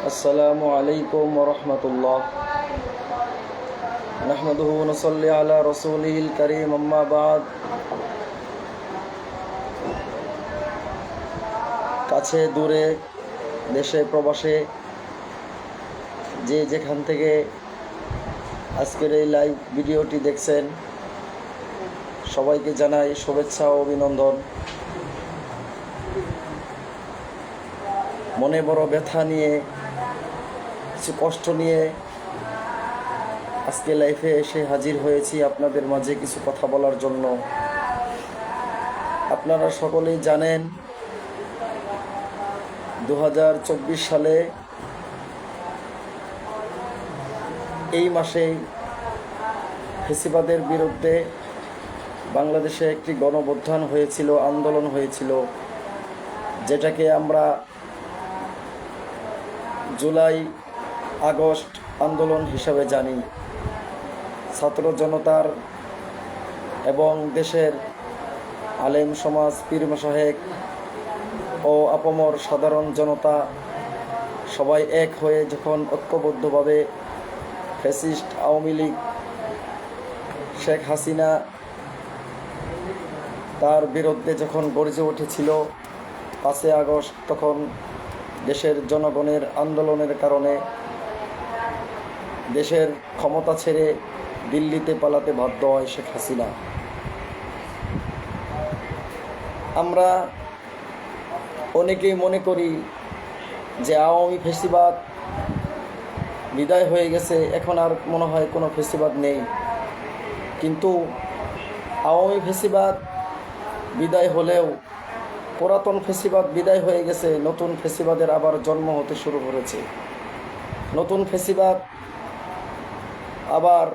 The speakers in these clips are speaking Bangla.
আসসালামু আলাইকুম ওয়া রাহমাতুল্লাহ। নাহমাদুহু ওয়া নুসাল্লি আলা রাসূলিহিল কারীম, আম্মা বা'দ। কাছে দূরে, দেশে প্রবাসে, যে যেখান থেকে আজকের এই লাইভ ভিডিওটি দেখছেন, সবাইকে জানাই শুভেচ্ছা ও অভিনন্দন। মনে বড় ব্যথা নিয়ে, কিছু কষ্ট নিয়ে আজকে লাইভে এসে হাজির হয়েছি আপনাদের মাঝে কিছু কথা বলার জন্য। আপনারা সকলেই জানেন 2024 সালে এই মাসেই ফ্যাসিবাদের বিরুদ্ধে বাংলাদেশে একটি গণঅভ্যুত্থান হয়েছিল, আন্দোলন হয়েছিল, যেটাকে আমরা জুলাই আগস্ট আন্দোলন হিসাবে জানি। ছাত্র জনতার এবং দেশের আলেম সমাজ, পীর মাশায়েখ ও আপামর সাধারণ জনতা সবাই এক হয়ে যখন ঐক্যবদ্ধভাবে ফ্যাসিস্ট আওয়ামী লীগ, শেখ হাসিনা তার বিরুদ্ধে যখন গর্জে উঠেছিল 5 আগস্ট, তখন দেশের জনগণের আন্দোলনের কারণে দেশের ক্ষমতা ছেড়ে দিল্লিতে পালাতে বাধ্য হয় শেখ হাসিনা। আমরা অনেকেই মনে করি যে আওয়ামী ফ্যাসিবাদ বিদায় হয়ে গেছে, এখন আর মনে হয় কোনো ফ্যাসিবাদ নেই। কিন্তু আওয়ামী ফ্যাসিবাদ বিদায় হলেও পুরাতন ফ্যাসিবাদ বিদায় হয়ে গেছে, নতুন ফ্যাসিবাদের আবার জন্ম হতে শুরু করেছে। নতুন ফ্যাসিবাদ আবার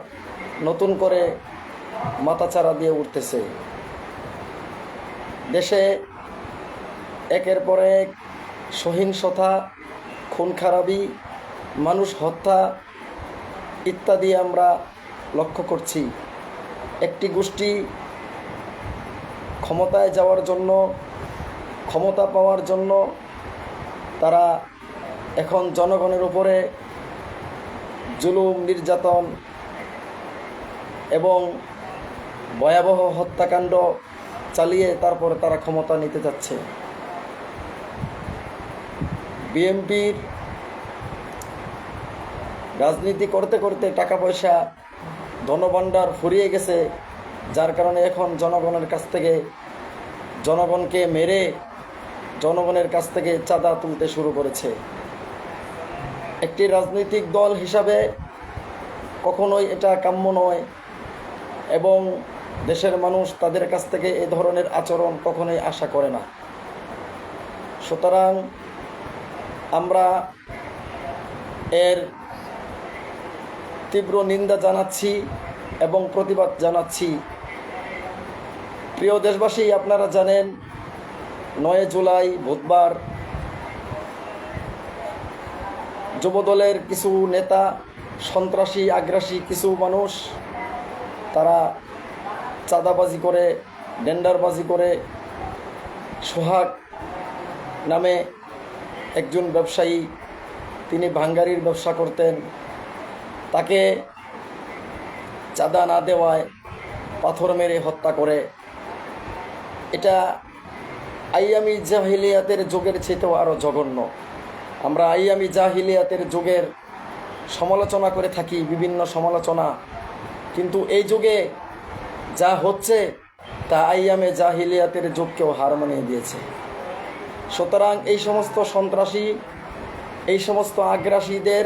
নতুন করে মাথাচাড়া দিয়ে উঠতেছে। দেশে একের পর এক সহিংসতা, খুন খারাপি, মানুষ হত্যা ইত্যাদি আমরা লক্ষ্য করছি। একটি গোষ্ঠী ক্ষমতায় যাওয়ার জন্য, ক্ষমতা পাওয়ার জন্য তারা এখন জনগণের উপরে জুলুম, নির্যাতন এবং ভয়াবহ হত্যাকাণ্ড চালিয়ে তারপরে তারা ক্ষমতা নিতে যাচ্ছে। বিএনপির রাজনীতি করতে করতে টাকা পয়সা, ধনভাণ্ডার ফুরিয়ে গেছে, যার কারণে এখন জনগণের কাছ থেকে, জনগণকে মেরে জনগণের কাছ থেকে চাঁদা তুলতে শুরু করেছে। একটি রাজনৈতিক দল হিসাবে কখনোই এটা কাম্য নয় এবং দেশের মানুষ তাদের কাছ থেকে এ ধরনের আচরণ কখনোই আশা করে না। সুতরাং আমরা এর তীব্র নিন্দা জানাচ্ছি এবং প্রতিবাদ জানাচ্ছি। প্রিয় দেশবাসী, আপনারা জানেন 9 জুলাই বুধবার যুবদলের কিছু নেতা, সন্ত্রাসী আগ্রাসী কিছু মানুষ, তারা চাঁদাবাজি করে, টেন্ডারবাজি করে, সোহাগ নামে একজন ব্যবসায়ী, তিনি ভাঙ্গারির ব্যবসা করতেন, তাকে চাঁদা না দেওয়ায় পাথর মেরে হত্যা করে। এটা আইয়ামি জাহিলিয়াতের যুগের চেয়েও আরও জঘন্য। আমরা আইয়ামি জাহিলিয়াতের যুগের সমালোচনা করে থাকি, বিভিন্ন সমালোচনা, কিন্তু এই যুগে যা হচ্ছে তা আইয়ামে জাহিলিয়াতের যুগকেও হার মানিয়ে দিয়েছে। সুতরাং এই সমস্ত সন্ত্রাসী, এই সমস্ত আগ্রাসীদের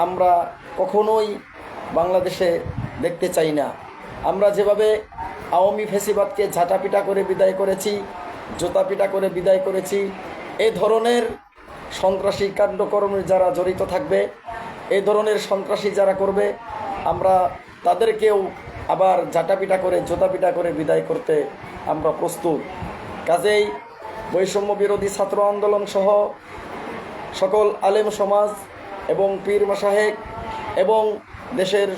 আমরা কখনোই বাংলাদেশে দেখতে চাই না। আমরা যেভাবে আওয়ামী ফ্যাসিবাদকে ঝাঁটাপিটা করে বিদায় করেছি, জোতাপিটা করে বিদায় করেছি, এ ধরনের সন্ত্রাসী কাণ্ডকর্মে যারা জড়িত থাকবে, এ ধরনের সন্ত্রাসী যারা করবে, আমরা তাদেরকেও আবার ঝাঁটাপিটা করে, জোতাপিটা করে বিদায় করতে আমরা প্রস্তুত। কাজেই বৈষম্য বিরোধী ছাত্র আন্দোলন সহ সকল আলেম সমাজ এবং পীর মাশায়েখ এবং দেশের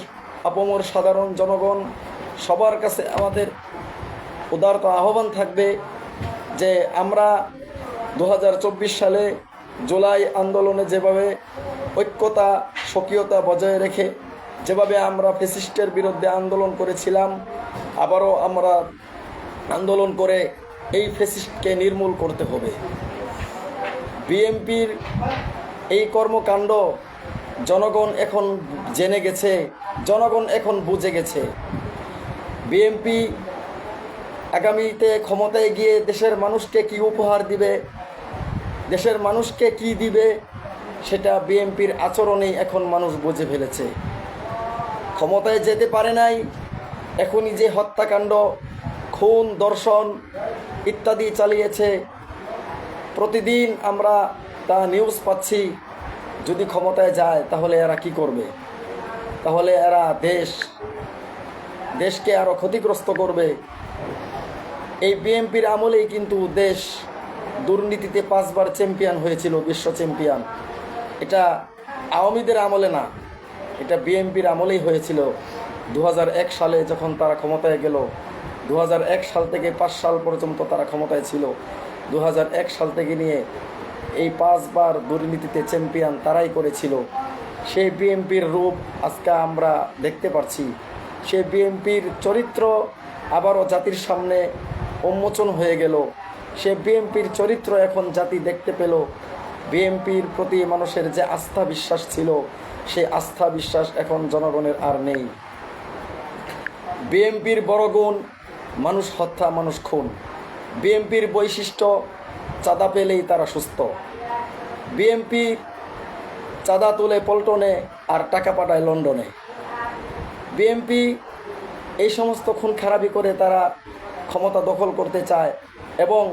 আপামর সাধারণ জনগণ সবার কাছে আমাদের উদারত আহ্বান থাকবে যে আমরা 2024 সালে জুলাই আন্দোলনে যেভাবে ঐক্যতা স্বকীয়তা বজায় রেখে যেভাবে আমরা ফ্যাসিস্টের বিরুদ্ধে আন্দোলন করেছিলাম, আবারও আমরা আন্দোলন করে এই ফ্যাসিস্টকে নির্মূল করতে হবে। বিএনপির এই কর্মকাণ্ড জনগণ এখন জেনে গেছে, জনগণ এখন বুঝে গেছে। বিএনপি আগামীতে ক্ষমতায় গিয়ে দেশের মানুষকে কি উপহার দিবে, দেশের মানুষকে কি দিবে, সেটা বিএনপির আচরণেই এখন মানুষ বুঝে ফেলেছে। ক্ষমতায় যেতে পারে নাই, এখনই যে হত্যাকাণ্ড, খুন, ধর্ষণ ইত্যাদি চালিয়েছে, প্রতিদিন আমরা তা নিউজ পাচ্ছি। যদি ক্ষমতায় যায় তাহলে এরা কি করবে? তাহলে এরা দেশকে আরও ক্ষতিগ্রস্ত করবে। এই বিএনপির আমলেই কিন্তু দেশ দুর্নীতিতে 5 বার চ্যাম্পিয়ন হয়েছিল, বিশ্ব চ্যাম্পিয়ন। এটা আওয়ামীদের আমলে না, এটা বিএনপির আমলেই হয়েছিল। 2001 সালে যখন তারা ক্ষমতায় গেল, 2001 সাল থেকে 5 সাল পর্যন্ত তারা ক্ষমতায় ছিল। 2001 সাল থেকে নিয়ে এই 5 বার দুর্নীতিতে চ্যাম্পিয়ন তারাই করেছিল। সেই বিএনপির রূপ আজকে আমরা দেখতে পাচ্ছি। সেই বিএনপির চরিত্র আবারও জাতির সামনে উন্মোচন হয়ে গেল। সে বিএনপির চরিত্র এখন জাতি দেখতে পেল। বিএনপির প্রতি মানুষের যে আস্থা বিশ্বাস ছিল, সেই আস্থা বিশ্বাস এখন জনগণের আর নেই। বিএনপির বড় গুণ মানুষ হত্যা, মানুষ খুন। বিএনপির বৈশিষ্ট্য চাঁদা পেলেই তারা সুস্থ। বিএনপি চাঁদা তুলে পল্টনে আর টাকা পাঠায় লন্ডনে। বিএনপি এই সমস্ত খুন খারাপি করে তারা ক্ষমতা দখল করতে চায় এবং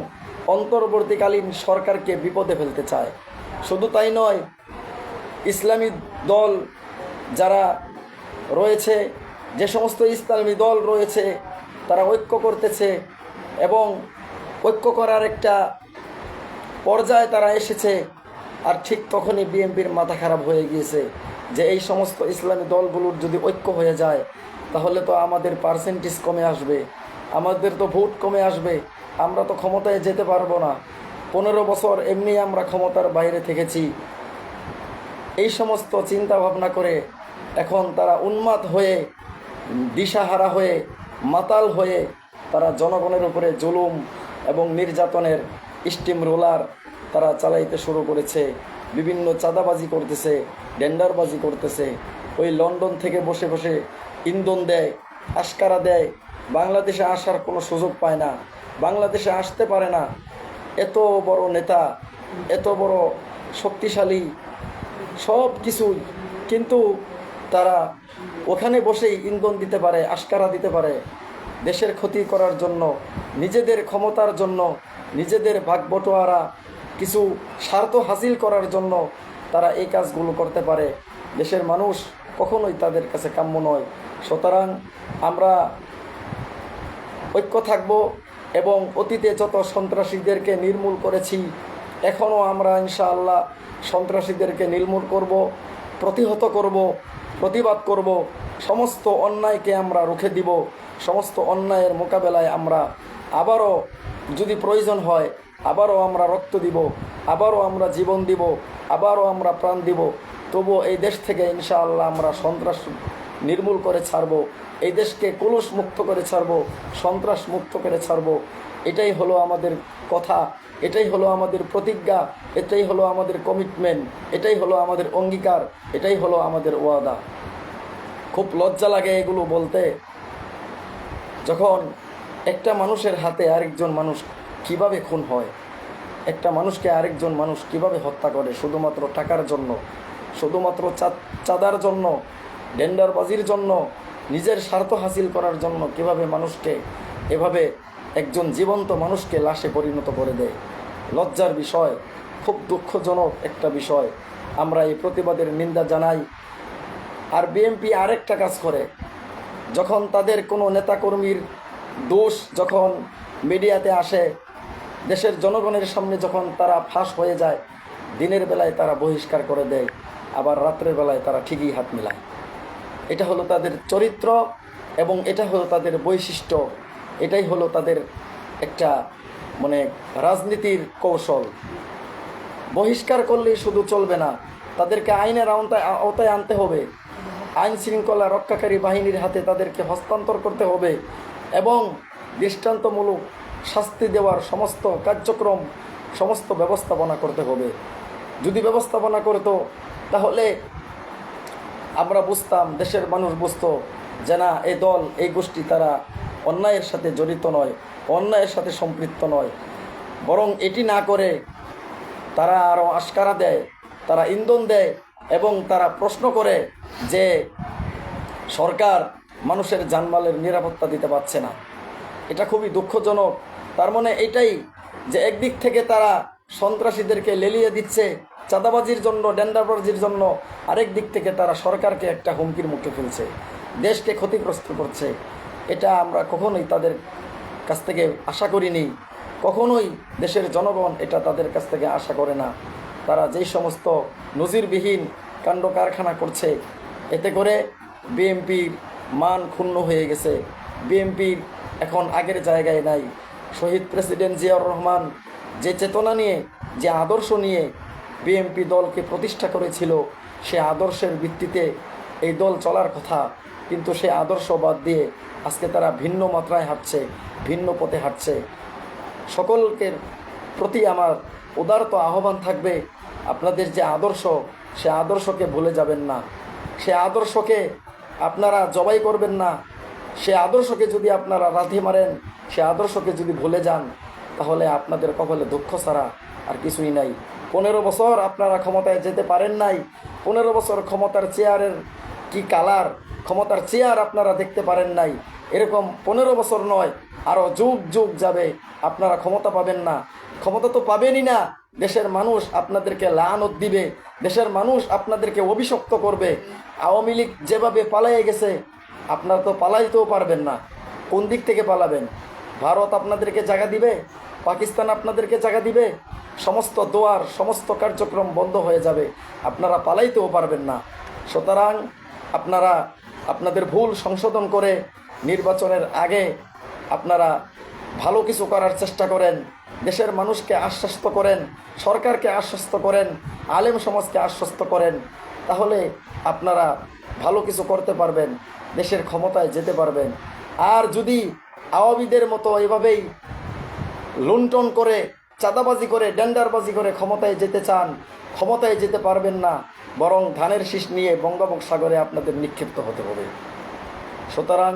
অন্তর্বর্তীকালীন সরকারকে বিপদে ফেলতে চায়। শুধু তাই নয়, ইসলামী দল যারা রয়েছে, যে সমস্ত ইসলামী দল রয়েছে, তারা ঐক্য করতেছে এবং ঐক্য করার একটা পর্যায়ে তারা এসেছে। আর ঠিক তখনই বিএনপির মাথা খারাপ হয়ে গিয়েছে যে এই সমস্ত ইসলামী দলগুলোর যদি ঐক্য হয়ে যায় তাহলে তো আমাদের পার্সেন্টেজ কমে আসবে, আমাদের তো ভোট কমে আসবে, আমরা তো ক্ষমতায় যেতে পারবো না। 15 বছর এমনি আমরা ক্ষমতার বাইরে থেকেছি। এই সমস্ত চিন্তা ভাবনা করে এখন তারা উন্মাদ হয়ে, দিশাহারা হয়ে, মাতাল হয়ে তারা জনগণের উপরে জুলুম এবং নির্যাতনের স্টিম রোলার তারা চালাইতে শুরু করেছে। বিভিন্ন চাঁদাবাজি করতেছে, টেন্ডারবাজি করতেছে। ওই লন্ডন থেকে বসে বসে ইন্ধন দেয়, আশকারা দেয়, বাংলাদেশে আসার কোনো সুযোগ পায় না, বাংলাদেশে আসতে পারে না। এত বড় নেতা, এত বড় শক্তিশালী সব কিছুই, কিন্তু তারা ওখানে বসেই ইন্ধন দিতে পারে, আশকারা দিতে পারে। দেশের ক্ষতি করার জন্য, নিজেদের ক্ষমতার জন্য, নিজেদের ভাগবটোয়ারা কিছু স্বার্থ হাসিল করার জন্য তারা এই কাজগুলো করতে পারে। দেশের মানুষ কখনোই তাদের কাছে কাম্য নয়। সুতরাং আমরা ঐক্য থাকব এবং অতীতে যত সন্ত্রাসীদেরকে নির্মূল করেছি, এখনও আমরা ইনশাআল্লাহ সন্ত্রাসীদেরকে নির্মূল করব, প্রতিহত করব, প্রতিবাদ করব। সমস্ত অন্যায়কে আমরা রুখে দিব। সমস্ত অন্যায়ের মোকাবেলায় আমরা আবারও যদি প্রয়োজন হয় আবারও আমরা রক্ত দিব, আবারও আমরা জীবন দিব, আবারও আমরা প্রাণ দিব। তবুও এই দেশ থেকে ইনশাআল্লাহ আমরা সন্ত্রাস নির্মূল করে ছাড়ব, এই দেশকে কলুষ মুক্ত করে ছাড়ব, সন্ত্রাস মুক্ত করে ছাড়ব। এটাই হলো আমাদের কথা, এটাই হলো আমাদের প্রতিজ্ঞা, এটাই হলো আমাদের কমিটমেন্ট, এটাই হলো আমাদের অঙ্গীকার, এটাই হলো আমাদের ওয়াদা। খুব লজ্জা লাগে এগুলো বলতে, যখন একটা মানুষের হাতে আরেকজন মানুষ কিভাবে খুন হয়, একটা মানুষকে আরেকজন মানুষ কিভাবে হত্যা করে শুধুমাত্র টাকার জন্য, শুধুমাত্র চাঁদার জন্য, টেন্ডারবাজির জন্য, নিজের স্বার্থ হাসিল করার জন্য কিভাবে মানুষকে এভাবে একজন জীবন্ত মানুষকে লাশে পরিণত করে দেয়। লজ্জার বিষয়, খুব দুঃখজনক একটা বিষয়। আমরা এই প্রতিবাদের নিন্দা জানাই। আর বিএনপি আরেকটা কাজ করে, যখন তাদের কোনো নেতাকর্মীর দোষ যখন মিডিয়াতে আসে, দেশের জনগণের সামনে যখন তারা ফাঁস হয়ে যায়, দিনের বেলায় তারা বহিষ্কার করে দেয়, আবার রাত্রের বেলায় তারা ঠিকই হাত মেলায়। এটা হলো তাদের চরিত্র এবং এটা হলো তাদের বৈশিষ্ট্য, এটাই হলো তাদের একটা রাজনীতির কৌশল। বহিষ্কার করলেই শুধু চলবে না, তাদেরকে আইনের আওতায় আনতে হবে। আইন শৃঙ্খলা রক্ষাকারী বাহিনীর হাতে তাদেরকে হস্তান্তর করতে হবে এবং দৃষ্টান্তমূলক শাস্তি দেওয়ার সমস্ত কার্যক্রম, সমস্ত ব্যবস্থাপনা করতে হবে। যদি ব্যবস্থাপনা করতো তাহলে আমরা বুঝতাম, দেশের মানুষ বুঝতো যে না, এই দল, এই গোষ্ঠী তারা অন্যায়ের সাথে জড়িত নয়, অন্যায়ের সাথে সম্পৃক্ত নয়। বরং এটি না করে তারা আরও আশকারা দেয়, তারা ইন্ধন দেয় এবং তারা প্রশ্ন করে যে সরকার মানুষের জানমালের নিরাপত্তা দিতে পারছে না। এটা খুবই দুঃখজনক। তার মানে এটাই যে একদিক থেকে তারা সন্ত্রাসীদেরকে লেলিয়ে দিচ্ছে চাঁদাবাজির জন্য, ডেন্ডারবাজির জন্য, আরেক দিক থেকে তারা সরকারকে একটা হুমকির মুখে ফেলছে, দেশকে ক্ষতিগ্রস্ত করছে। এটা আমরা কখনোই তাদের কাছ থেকে আশা করিনি, কখনোই দেশের জনগণ এটা তাদের কাছ থেকে আশা করে না। তারা যেই সমস্ত নজিরবিহীন কাণ্ড কারখানা করছে, এতে করে বিএনপির মান ক্ষুণ্ণ হয়ে গেছে। বিএনপির এখন আগের জায়গায় নাই। শহীদ প্রেসিডেন্ট জিয়াউর রহমান যে চেতনা নিয়ে, যে আদর্শ নিয়ে বিএনপি দলকে প্রতিষ্ঠা করেছিল, সে আদর্শের ভিত্তিতে এই দল চলার কথা, কিন্তু সে আদর্শ বাদ দিয়ে আজকে তারা ভিন্ন মাত্রায় হাঁটছে, ভিন্ন পথে হাঁটছে। সকলকে প্রতি আমার উদারত আহ্বান থাকবে, আপনাদের যে আদর্শ, সে আদর্শকে ভুলে যাবেন না, সে আদর্শকে আপনারা জবাই করবেন না। সে আদর্শকে যদি আপনারা রাধে মারেন, সে আদর্শকে যদি ভুলে যান, তাহলে আপনাদের কপালে দুঃখ ছাড়া আর কিছুই নাই। 15 বছর আপনারা ক্ষমতায় যেতে পারেন নাই, 15 বছর ক্ষমতার চেয়ারের কি কালার, ক্ষমতার চেয়ার আপনারা দেখতে পারেন নাই। এরকম 15 বছর নয়, আরও যুগ যুগ যাবে আপনারা ক্ষমতা পাবেন না। ক্ষমতা তো পাবেনই না, দেশের মানুষ আপনাদেরকে লানত দিবে, দেশের মানুষ আপনাদেরকে অভিশপ্ত করবে। আওয়ামী লীগ যেভাবে পালিয়ে গেছে, আপনারা তো পালাইতেও পারবেন না। কোন দিক থেকে পালাবেন? ভারত আপনাদেরকে জায়গা দিবে, পাকিস্তান আপনাদেরকে জায়গা দিবে, সমস্ত দোয়ার, সমস্ত কার্যক্রম বন্ধ হয়ে যাবে, আপনারা পালাইতেও পারবেন না। সুতরাং আপনারা আপনাদের ভুল সংশোধন করে নির্বাচনের আগে আপনারা ভালো কিছু করার চেষ্টা করেন, দেশের মানুষকে আশ্বস্ত করেন, সরকারকে আশ্বস্ত করেন, আলেম সমাজকে আশ্বস্ত করেন, তাহলে আপনারা ভালো কিছু করতে পারবেন, দেশের ক্ষমতায় যেতে পারবেন। আর যদি আওয়ামীদের মতো এভাবেই লুণ্ঠন করে, চাঁদাবাজি করে, ডেন্ডারবাজি করে ক্ষমতায় যেতে চান, ক্ষমতায় যেতে পারবেন না, বরং ধানের শীষ নিয়ে বঙ্গোপসাগরে আপনাদের নিক্ষিপ্ত হতে হবে। সুতরাং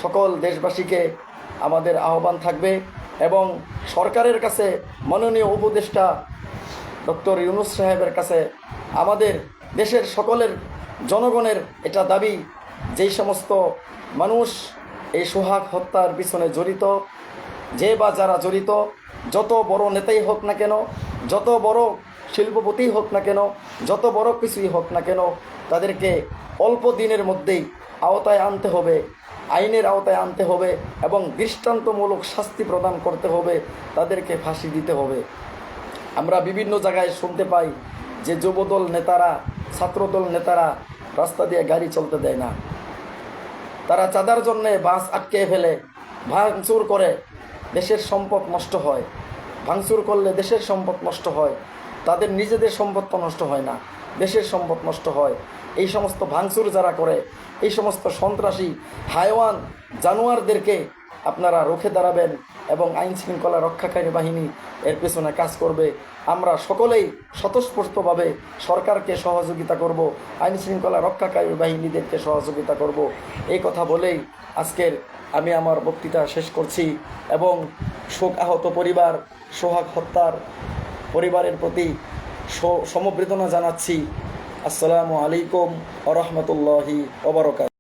সকল দেশবাসীকে আমাদের আহ্বান থাকবে এবং সরকারের কাছে, মাননীয় উপদেষ্টা ডক্টর ইউনূস সাহেবের কাছে, আমাদের দেশের সকলের জনগণের এটা দাবি, যেই সমস্ত মানুষ এই সোহাগ হত্যার পিছনে জড়িত, যে বা যারা জড়িত, যত বড় নেতাই হোক না কেন, যত বড় শিল্পপতিই হোক না কেন, যত বড় কিছুই হোক না কেন, তাদেরকে অল্প দিনের মধ্যেই আওতায় আনতে হবে, আইনের আওতায় আনতে হবে এবং দৃষ্টান্তমূলক শাস্তি প্রদান করতে হবে, তাদেরকে ফাঁসি দিতে হবে। আমরা বিভিন্ন জায়গায় শুনতে পাই যে যুবদল নেতারা, ছাত্রদল নেতারা রাস্তা দিয়ে গাড়ি চলতে দেয় না, তারা চাঁদার জন্যে বাস আটকে ফেলে, ভাঙচুর করে, দেশের সম্পদ নষ্ট হয়। ভাঙচুর করলে দেশের সম্পদ নষ্ট হয়, তাদের নিজেদের সম্পদ তো নষ্ট হয় না, দেশের সম্পদ নষ্ট হয়। এই সমস্ত ভাঙচুর যারা করে, এই সমস্ত সন্ত্রাসী হায়ওয়ান জানোয়ারদেরকে আপনারা রুখে দাঁড়াবেন এবং আইন শৃঙ্খলা রক্ষাকারী বাহিনী এর পেছনে কাজ করবে। আমরা সকলেই স্বতঃস্ফূর্তভাবে সরকারকে সহযোগিতা করব, আইন শৃঙ্খলা রক্ষাকারী বাহিনীদেরকে সহযোগিতা করব। এই কথা বলেই আজকের আমি আমার বক্তৃতা শেষ করছি এবং শোক আহত পরিবার, সোহাগ হত্যার পরিবারের প্রতি সমবেদনা জানাচ্ছি। আসসালামু আলাইকুম ওয়া রাহমাতুল্লাহি ওয়া বারাকাতুহু।